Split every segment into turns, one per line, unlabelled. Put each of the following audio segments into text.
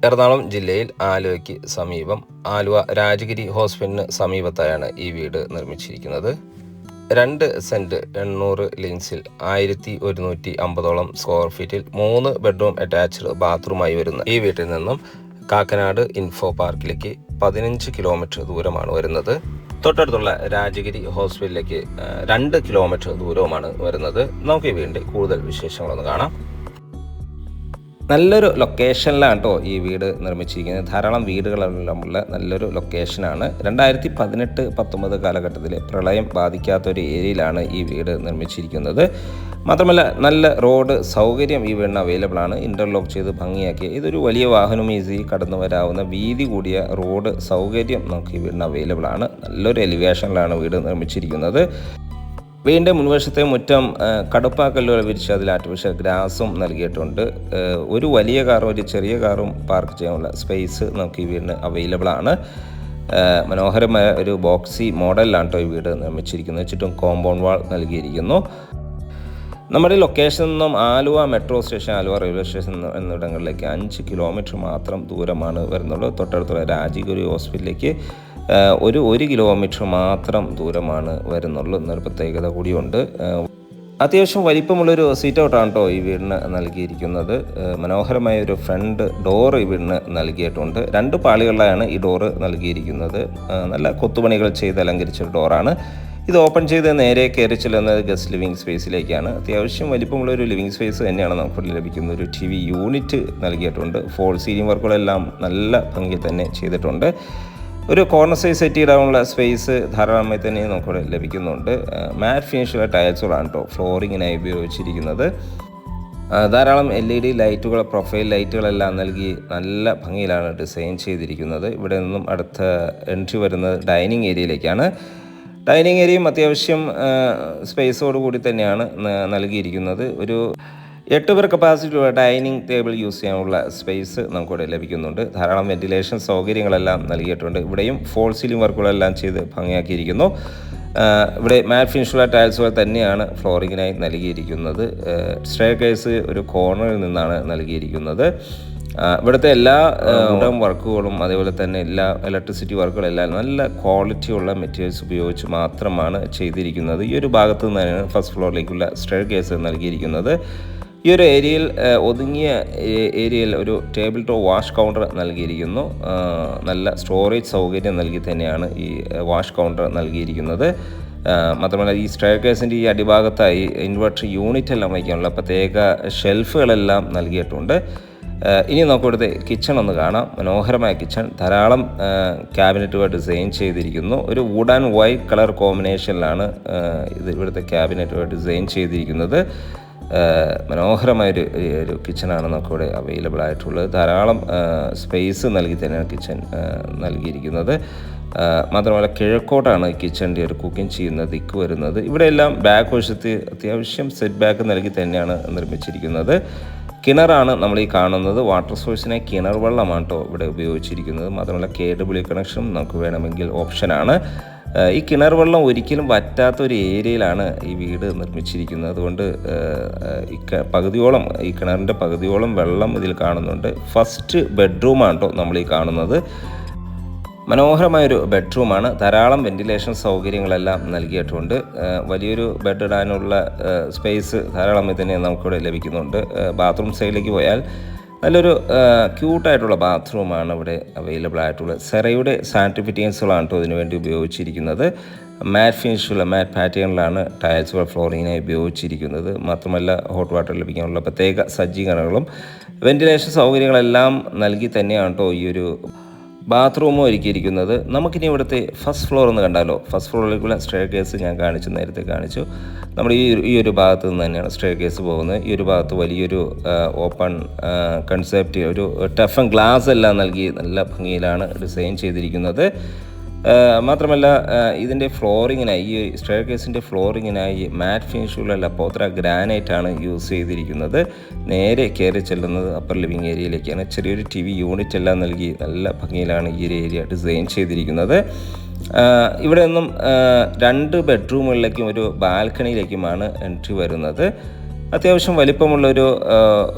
എറണാകുളം ജില്ലയിൽ ആലുവയ്ക്ക് സമീപം ആലുവ രാജഗിരി ഹോസ്പിറ്റലിന് സമീപത്തായാണ് ഈ വീട് നിർമ്മിച്ചിരിക്കുന്നത്. 2 സെന്റ് 800 ലിൻസിൽ 1150 സ്ക്വയർ ഫീറ്റിൽ 3 ബെഡ്റൂം അറ്റാച്ച്ഡ് ബാത്റൂമായി വരുന്ന ഈ വീട്ടിൽ നിന്നും കാക്കനാട് ഇൻഫോ പാർക്കിലേക്ക് 15 കിലോമീറ്റർ ദൂരമാണ് വരുന്നത്. തൊട്ടടുത്തുള്ള രാജഗിരി ഹോസ്പിറ്റലിലേക്ക് 2 കിലോമീറ്റർ ദൂരവുമാണ് വരുന്നത്. നമുക്ക് ഈ വീടിൻ്റെ കൂടുതൽ വിശേഷങ്ങളൊന്ന് കാണാം. നല്ലൊരു ലൊക്കേഷനിലാണ് കേട്ടോ ഈ വീട് നിർമ്മിച്ചിരിക്കുന്നത്. ധാരാളം വീടുകളെല്ലാമുള്ള നല്ലൊരു ലൊക്കേഷനാണ്. 2018-19 കാലഘട്ടത്തിൽ പ്രളയം ബാധിക്കാത്തൊരു ഏരിയയിലാണ് ഈ വീട് നിർമ്മിച്ചിരിക്കുന്നത്. മാത്രമല്ല നല്ല റോഡ് സൗകര്യം ഈ വീടിന് അവൈലബിൾ ആണ്. ഇൻ്റർലോക്ക് ചെയ്ത് ഭംഗിയാക്കി ഇതൊരു വലിയ വാഹനം ഈസി കടന്നു വരാവുന്ന വീതി കൂടിയ റോഡ് സൗകര്യം നമുക്ക് ഈ വീടിന് അവൈലബിൾ ആണ്. നല്ലൊരു എലിവേഷനിലാണ് വീട് നിർമ്മിച്ചിരിക്കുന്നത്. വീടിൻ്റെ മുൻവശത്തെ മുറ്റം കടുപ്പാക്കല്ലുകൾ വിരിച്ച് അതിൽ ആർട്ടിഫിഷ്യൽ ഗ്രാസും നൽകിയിട്ടുണ്ട്. ഒരു വലിയ കാറും ഒരു ചെറിയ കാറും പാർക്ക് ചെയ്യാനുള്ള സ്പേസ് നമുക്ക് ഈ വീടിന് അവൈലബിൾ ആണ്. മനോഹരമായ ഒരു ബോക്സി മോഡലിലാണ് കേട്ടോ ഈ വീട് നിർമ്മിച്ചിരിക്കുന്നത്. ചുറ്റും കോമ്പൗണ്ട് വാൾ നൽകിയിരിക്കുന്നു. നമ്മുടെ ലൊക്കേഷനിൽ നിന്നും Aluva metro station, Aluva railway station എന്നിവിടങ്ങളിലേക്ക് 5 കിലോമീറ്റർ മാത്രം ദൂരമാണ് വരുന്നുള്ളൂ. തൊട്ടടുത്തുള്ള രാജഗിരി ഹോസ്പിറ്റലിലേക്ക് 1 കിലോമീറ്റർ മാത്രം ദൂരമാണ് വരുന്നുള്ളൂ എന്നൊരു പ്രത്യേകത കൂടിയുണ്ട്. അത്യാവശ്യം വലിപ്പമുള്ളൊരു സീറ്റ് ഔട്ടാണ് കേട്ടോ ഈ വീടിന് നൽകിയിരിക്കുന്നത്. മനോഹരമായ ഒരു ഫ്രണ്ട് ഡോർ ഈ വീടിന് നൽകിയിട്ടുണ്ട്. 2 പാളികളിലാണ് ഈ ഡോറ് നൽകിയിരിക്കുന്നത്. നല്ല കൊത്തുപണികൾ ചെയ്ത് അലങ്കരിച്ച ഡോറാണ്. ഇത് ഓപ്പൺ ചെയ്ത് നേരെ കയറി ചെല്ലുന്നത് ഗസ്റ്റ് ലിവിങ് സ്പേസിലേക്കാണ്. അത്യാവശ്യം വലിപ്പമുള്ളൊരു ലിവിങ് സ്പേസ് തന്നെയാണ് നമുക്ക് ലഭിക്കുന്നത്. ഒരു TV യൂണിറ്റ് നൽകിയിട്ടുണ്ട്. ഫോൾ സീലിംഗ് വർക്കുകളെല്ലാം നല്ല ഭംഗി തന്നെ ചെയ്തിട്ടുണ്ട്. ഒരു കോർണർ സൈസ് സെറ്റ് ചെയ്യാനുള്ള സ്പേസ് ധാരാളമായി തന്നെ നമുക്ക് ലഭിക്കുന്നുണ്ട്. മാറ്റ് ഫിനിഷുള്ള ടൈൽസുകളാണ് കേട്ടോ ഫ്ലോറിങ്ങിനായി ഉപയോഗിച്ചിരിക്കുന്നത്. ധാരാളം LED ലൈറ്റുകൾ, പ്രൊഫൈൽ ലൈറ്റുകളെല്ലാം നൽകി നല്ല ഭംഗിയിലാണ് ഡിസൈൻ ചെയ്തിരിക്കുന്നത്. ഇവിടെ നിന്നും അടുത്ത എൻട്രി വരുന്നത് ഡൈനിങ് ഏരിയയിലേക്കാണ്. ഡൈനിങ് ഏരിയയും അത്യാവശ്യം സ്പേസോട് കൂടി തന്നെയാണ് നൽകിയിരിക്കുന്നത്. ഒരു 8 പേർ കപ്പാസിറ്റിയുള്ള ഡൈനിങ് ടേബിൾ യൂസ് ചെയ്യാനുള്ള സ്പേസ് നമുക്കിവിടെ ലഭിക്കുന്നുണ്ട്. ധാരാളം വെന്റിലേഷൻ സൗകര്യങ്ങളെല്ലാം നൽകിയിട്ടുണ്ട്. ഇവിടെയും ഫോൾ സീലിംഗ് വർക്കുകളെല്ലാം ചെയ്ത് ഭംഗിയാക്കിയിരിക്കുന്നു. ഇവിടെ മാറ്റ് ഫിനിഷുള്ള ടൈൽസുകൾ തന്നെയാണ് ഫ്ലോറിങ്ങിനായി നൽകിയിരിക്കുന്നത്. സ്റ്റെയർ കേസ് ഒരു കോർണറിൽ നിന്നാണ് നൽകിയിരിക്കുന്നത്. ഇവിടുത്തെ എല്ലാ വുഡൻ വർക്കുകളും അതേപോലെ തന്നെ എല്ലാ ഇലക്ട്രിസിറ്റി വർക്കുകളെല്ലാം നല്ല ക്വാളിറ്റിയുള്ള മെറ്റീരിയൽസ് ഉപയോഗിച്ച് മാത്രമാണ് ചെയ്തിരിക്കുന്നത്. ഈ ഒരു ഭാഗത്തു നിന്നാണ് ഫസ്റ്റ് ഫ്ലോറിലേക്കുള്ള സ്റ്റെയർ കേസ് നൽകിയിരിക്കുന്നത്. ഈ ഒരു ഏരിയയിൽ ഒതുങ്ങിയ ഏരിയയിൽ ഒരു ടേബിൾ ടോപ്പ് വാഷ് കൗണ്ടർ നൽകിയിരിക്കുന്നു. നല്ല സ്റ്റോറേജ് സൗകര്യം നൽകി തന്നെയാണ് ഈ വാഷ് കൗണ്ടർ നൽകിയിരിക്കുന്നത്. മാത്രമല്ല ഈ സ്റ്റെയർ കേസിൻ്റെ ഈ അടിഭാഗത്തായി ഇൻവെർട്ടർ യൂണിറ്റ് എല്ലാം വയ്ക്കാനുള്ള പ്രത്യേക ഷെൽഫുകളെല്ലാം നൽകിയിട്ടുണ്ട്. ഇനി നമുക്ക് ഇവിടുത്തെ കിച്ചൺ ഒന്ന് കാണാം. മനോഹരമായ കിച്ചൺ, ധാരാളം ക്യാബിനറ്റുകൾ ഡിസൈൻ ചെയ്തിരിക്കുന്നു. ഒരു വുഡ് ആൻഡ് വൈറ്റ് കളർ കോമ്പിനേഷനിലാണ് ഇത് ഇവിടുത്തെ ക്യാബിനറ്റുകൾ ഡിസൈൻ ചെയ്തിരിക്കുന്നത്. മനോഹരമായൊരു കിച്ചണാണ് നമുക്കിവിടെ അവൈലബിൾ ആയിട്ടുള്ളത്. ധാരാളം സ്പേസ് നൽകി തന്നെയാണ് കിച്ചൺ നൽകിയിരിക്കുന്നത്. മാത്രമല്ല കിഴക്കോട്ടാണ് കിച്ചണിൻ്റെ ഒരു കുക്കിംഗ് ചെയ്യുന്ന ദിക്ക് വരുന്നത്. ഇവിടെയെല്ലാം ബാക്ക് വശത്ത് അത്യാവശ്യം സെറ്റ് ബാക്ക് നൽകി തന്നെയാണ് നിർമ്മിച്ചിരിക്കുന്നത്. കിണറാണ് നമ്മൾ ഈ കാണുന്നത്. വാട്ടർ സോഴ്സിനെ കിണർ വെള്ളമാണ് കേട്ടോ ഇവിടെ ഉപയോഗിച്ചിരിക്കുന്നത്. മാത്രമല്ല KW കണക്ഷനും നമുക്ക് വേണമെങ്കിൽ ഓപ്ഷനാണ്. ഈ കിണർ വെള്ളം ഒരിക്കലും വറ്റാത്തൊരു ഏരിയയിലാണ് ഈ വീട് നിർമ്മിച്ചിരിക്കുന്നത്. അതുകൊണ്ട് ഈ കിണറിൻ്റെ പകുതിയോളം വെള്ളം ഇതിൽ കാണുന്നുണ്ട്. ഫസ്റ്റ് ബെഡ്റൂമാണ് കേട്ടോ നമ്മൾ ഈ കാണുന്നത്. മനോഹരമായൊരു ബെഡ്റൂമാണ്. ധാരാളം വെന്റിലേഷൻ സൗകര്യങ്ങളെല്ലാം നൽകിയിട്ടുണ്ട്. വലിയൊരു ബെഡ് ഇടാനുള്ള സ്പേസ് ധാരാളമായി തന്നെ നമുക്കിവിടെ ലഭിക്കുന്നുണ്ട്. ബാത്റൂം സൈഡിലേക്ക് പോയാൽ നല്ലൊരു ക്യൂട്ടായിട്ടുള്ള ബാത്റൂമാണ് ഇവിടെ അവൈലബിൾ ആയിട്ടുള്ളത്. സെറയുടെ സാനിറ്ററി ഫിറ്റിങ്സുകളാണ് കേട്ടോ ഇതിനു വേണ്ടി ഉപയോഗിച്ചിരിക്കുന്നത്. മാറ്റ് ഫിനിഷുള്ള മാറ്റ് പാറ്റേണിലാണ് ടൈൽസുകൾ ഫ്ലോറിങ്ങിനായി ഉപയോഗിച്ചിരിക്കുന്നത്. മാത്രമല്ല ഹോട്ട് വാട്ടർ ലഭിക്കാനുള്ള പ്രത്യേക സജ്ജീകരണങ്ങളും വെന്റിലേഷൻ സൗകര്യങ്ങളെല്ലാം നൽകി തന്നെയാണ് കേട്ടോ ഈ ഒരു ബാത്റൂമും ഒരുക്കിയിരിക്കുന്നത്. നമുക്കിനി ഇവിടുത്തെ ഫസ്റ്റ് ഫ്ലോർ ഒന്ന് കണ്ടാലോ. ഫസ്റ്റ് ഫ്ലോറിലേക്കുള്ള സ്റ്റെയർ കേസ് ഞാൻ നേരത്തെ കാണിച്ചു. നമ്മൾ ഈ ഒരു ഭാഗത്ത് നിന്ന് തന്നെയാണ് സ്റ്റെയർ കേസ് പോകുന്നത്. ഈ ഒരു ഭാഗത്ത് വലിയൊരു ഓപ്പൺ കൺസെപ്റ്റ്, ഒരു ടഫൻ ഗ്ലാസ് എല്ലാം നൽകി നല്ല ഭംഗിയിലാണ് ഡിസൈൻ ചെയ്തിരിക്കുന്നത്. മാത്രമല്ല ഇതിൻ്റെ ഫ്ലോറിങ്ങിനായി, ഈ സ്റ്റെയർ കേസിൻ്റെ ഫ്ലോറിങ്ങിനായി മാറ്റ് ഫിനിഷുള്ള ലപ്പോത്ര ഗ്രാനൈറ്റാണ് യൂസ് ചെയ്തിരിക്കുന്നത്. നേരെ കയറി ചെല്ലുന്നത് അപ്പർ ലിവിങ് ഏരിയയിലേക്കാണ്. ചെറിയൊരു TV യൂണിറ്റ് എല്ലാം നൽകി നല്ല ഭംഗിയിലാണ് ഈ ഒരു ഏരിയ ഡിസൈൻ ചെയ്തിരിക്കുന്നത്. ഇവിടെ നിന്നും 2 ബെഡ്റൂമുകളിലേക്കും ഒരു ബാൽക്കണിയിലേക്കുമാണ് എൻട്രി വരുന്നത്. അത്യാവശ്യം വലിപ്പമുള്ളൊരു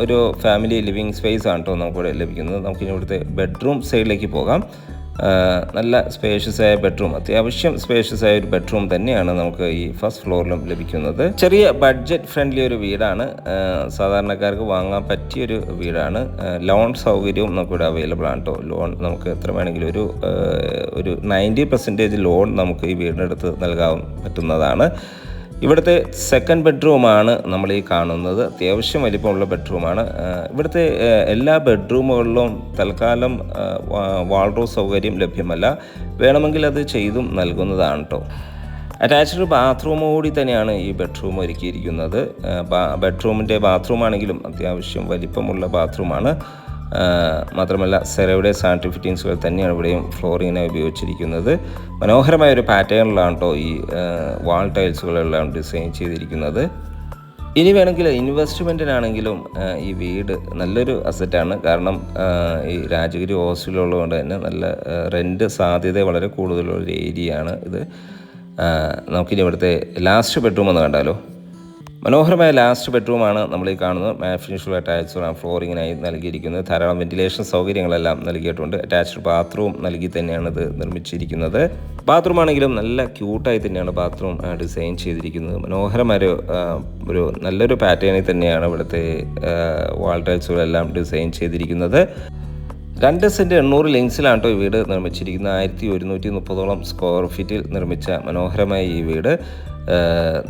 ഒരു ഫാമിലി ലിവിങ് സ്പേസ് ആണ് കേട്ടോ നമുക്കിവിടെ ലഭിക്കുന്നത്. നമുക്കിനി ഇവിടുത്തെ ബെഡ്റൂം സൈഡിലേക്ക് പോകാം. നല്ല സ്പേഷ്യസ് ആയ ബെഡ്റൂം, അത്യാവശ്യം സ്പേഷ്യസ് ആയ ഒരു ബെഡ്റൂം തന്നെയാണ് നമുക്ക് ഈ ഫസ്റ്റ് ഫ്ലോറിലും ലഭിക്കുന്നത്. ചെറിയ ബഡ്ജറ്റ് ഫ്രണ്ട്ലി ഒരു വീടാണ്, സാധാരണക്കാർക്ക് വാങ്ങാൻ പറ്റിയൊരു വീടാണ്. ലോൺ സൗകര്യവും നമുക്കിവിടെ അവൈലബിൾ ആണ് കേട്ടോ. ലോൺ നമുക്ക് എത്ര വേണമെങ്കിലും ഒരു 90% ലോൺ നമുക്ക് ഈ വീടിനടുത്ത് നൽകാൻ പറ്റുന്നതാണ്. ഇവിടുത്തെ സെക്കൻഡ് ബെഡ്റൂമാണ് നമ്മൾ ഈ കാണുന്നത്. അത്യാവശ്യം വലിപ്പമുള്ള ബെഡ്റൂമാണ്. ഇവിടുത്തെ എല്ലാ ബെഡ്റൂമുകളിലും തൽക്കാലം വാൾഡ്രോബ് സൗകര്യം ലഭ്യമല്ല. വേണമെങ്കിൽ അത് ചെയ്തും നൽകുന്നതാണ് കേട്ടോ. അറ്റാച്ച്ഡ് ബാത്റൂം കൂടി തന്നെയാണ് ഈ ബെഡ്റൂം ഒരുക്കിയിരിക്കുന്നത്. ബെഡ്റൂമിൻ്റെ ബാത്റൂമാണെങ്കിലും അത്യാവശ്യം വലിപ്പമുള്ള ബാത്റൂമാണ്. മാത്രമല്ല സെറയുടെ സാനിറ്ററി ഫിറ്റിങ്സുകൾ തന്നെയാണ് ഇവിടെയും ഫ്ലോറിങ്ങിനായി ഉപയോഗിച്ചിരിക്കുന്നത്. മനോഹരമായ ഒരു പാറ്റേണിലാണ് കേട്ടോ ഈ വാൾ ടൈൽസുകളെല്ലാം ഡിസൈൻ ചെയ്തിരിക്കുന്നത്. ഇനി വേണമെങ്കിൽ ഇൻവെസ്റ്റ്മെൻറ്റിനാണെങ്കിലും ഈ വീട് നല്ലൊരു അസറ്റാണ്. കാരണം ഈ രാജഗിരി ഹോസ്റ്റലുള്ളതുകൊണ്ട് തന്നെ നല്ല റെൻറ്റ് സാധ്യത വളരെ കൂടുതലുള്ള ഏരിയയാണ് ഇത്. നമുക്കിനി ഇവിടുത്തെ ലാസ്റ്റ് ബെഡ്റൂം ഒന്ന് കണ്ടാലോ. മനോഹരമായ ലാസ്റ്റ് ബെഡ്റൂമാണ് നമ്മൾ ഈ കാണുന്നത്. മാറ്റ് ഫിനിഷുള്ള ടൈൽസുകളാണ് ഫ്ലോറിങ്ങിനായി നൽകിയിരിക്കുന്നത്. ധാരാളം വെന്റിലേഷൻ സൗകര്യങ്ങളെല്ലാം നൽകിയിട്ടുണ്ട്. അറ്റാച്ച്ഡ് ബാത്റൂം നൽകി തന്നെയാണ് ഇത് നിർമ്മിച്ചിരിക്കുന്നത്. ബാത്റൂം ആണെങ്കിലും നല്ല ക്യൂട്ടായി തന്നെയാണ് ബാത്റൂം ഡിസൈൻ ചെയ്തിരിക്കുന്നത്. മനോഹരമായ ഒരു നല്ലൊരു പാറ്റേണിൽ തന്നെയാണ് ഇവിടുത്തെ വാൾ ടൈൽസുകളെല്ലാം ഡിസൈൻ ചെയ്തിരിക്കുന്നത്. 2 സെൻറ്റ് 800 ലിങ്സിലാണ് കേട്ടോ ഈ വീട് നിർമ്മിച്ചിരിക്കുന്നത്. 1130 സ്ക്വയർ ഫീറ്റിൽ നിർമ്മിച്ച മനോഹരമായ ഈ വീട്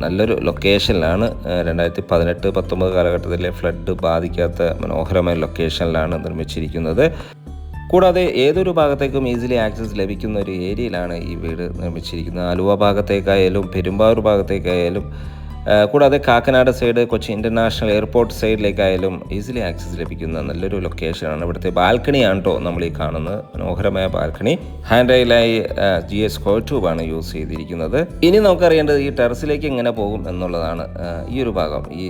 നല്ലൊരു ലൊക്കേഷനിലാണ്. 2018-19 കാലഘട്ടത്തിലെ ഫ്ലഡ് ബാധിക്കാത്ത മനോഹരമായ ലൊക്കേഷനിലാണ് നിർമ്മിച്ചിരിക്കുന്നത്. കൂടാതെ ഏതൊരു ഭാഗത്തേക്കും ഈസിലി ആക്സസ് ലഭിക്കുന്ന ഒരു ഏരിയയിലാണ് ഈ വീട് നിർമ്മിച്ചിരിക്കുന്നത്. ആലുവ ഭാഗത്തേക്കായാലും പെരുമ്പാവൂർ ഭാഗത്തേക്കായാലും കൂടാതെ Kakkanad side, Kochi international airport സൈഡിലേക്കായാലും ഈസിലി ആക്സസ് ലഭിക്കുന്ന നല്ലൊരു ലൊക്കേഷനാണ്. ഇവിടുത്തെ ബാൽക്കണിയാണ് കേട്ടോ നമ്മൾ ഈ കാണുന്നത്. മനോഹരമായ ബാൽക്കണി. ഹാൻഡ് റെയിലായി GS സ്ക്വയർ ട്യൂബാണ് യൂസ് ചെയ്തിരിക്കുന്നത്. ഇനി നമുക്കറിയേണ്ടത് ഈ ടെറസിലേക്ക് എങ്ങനെ പോകും എന്നുള്ളതാണ്. ഈ ഒരു ഭാഗം, ഈ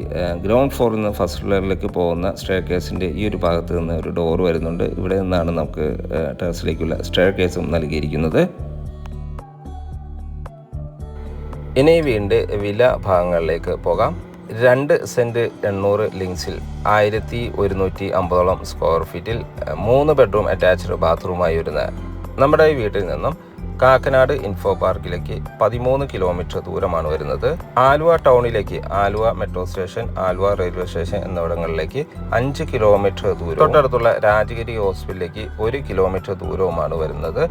ഗ്രൗണ്ട് ഫ്ലോറിൽ നിന്ന് ഫസ്റ്റ് ഫ്ലോറിലേക്ക് പോകുന്ന സ്റ്റെയർ കേസിൻ്റെ ഈ ഒരു ഭാഗത്ത് നിന്ന് ഒരു ഡോർ വരുന്നുണ്ട്. ഇവിടെ നിന്നാണ് നമുക്ക് ടെറസിലേക്കുള്ള സ്റ്റെയർ കേസും നൽകിയിരിക്കുന്നത്. ഇനി വീണ്ടും വില ഭാഗങ്ങളിലേക്ക് പോകാം. 2 സെൻറ്റ് 800 ലിങ്സിൽ 1150 സ്ക്വയർ ഫീറ്റിൽ 3 ബെഡ്റൂം അറ്റാച്ച്ഡ് ബാത്റൂമായി വരുന്ന നമ്മുടെ ഈ വീട്ടിൽ നിന്നും കാക്കനാട് ഇൻഫോ പാർക്കിലേക്ക് 13 കിലോമീറ്റർ ദൂരമാണ് വരുന്നത്. ആലുവ ടൗണിലേക്ക്, Aluva metro station, Aluva railway station എന്നിവിടങ്ങളിലേക്ക് 5 കിലോമീറ്റർ ദൂരം, തൊട്ടടുത്തുള്ള രാജഗിരി ഹോസ്പിറ്റലിലേക്ക് 1 കിലോമീറ്റർ ദൂരവുമാണ് വരുന്നത്.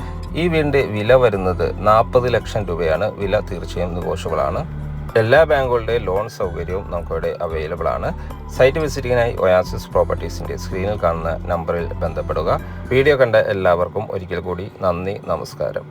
ഈ വീടിൻ്റെ വില വരുന്നത് 40 ലക്ഷം രൂപയാണ്. വില തീർച്ചയായും നെഗോഷ്യബിൾ ആണ്. എല്ലാ ബാങ്കുകളുടെയും ലോൺ സൗകര്യവും നമുക്കിവിടെ അവൈലബിൾ ആണ്. സൈറ്റ് വിസിറ്റിങ്ങിനായി ഒയാസിസ് പ്രോപ്പർട്ടീസിൻ്റെ സ്ക്രീനിൽ കാണുന്ന നമ്പറിൽ ബന്ധപ്പെടുക. വീഡിയോ കണ്ട എല്ലാവർക്കും ഒരിക്കൽ കൂടി നന്ദി, നമസ്കാരം.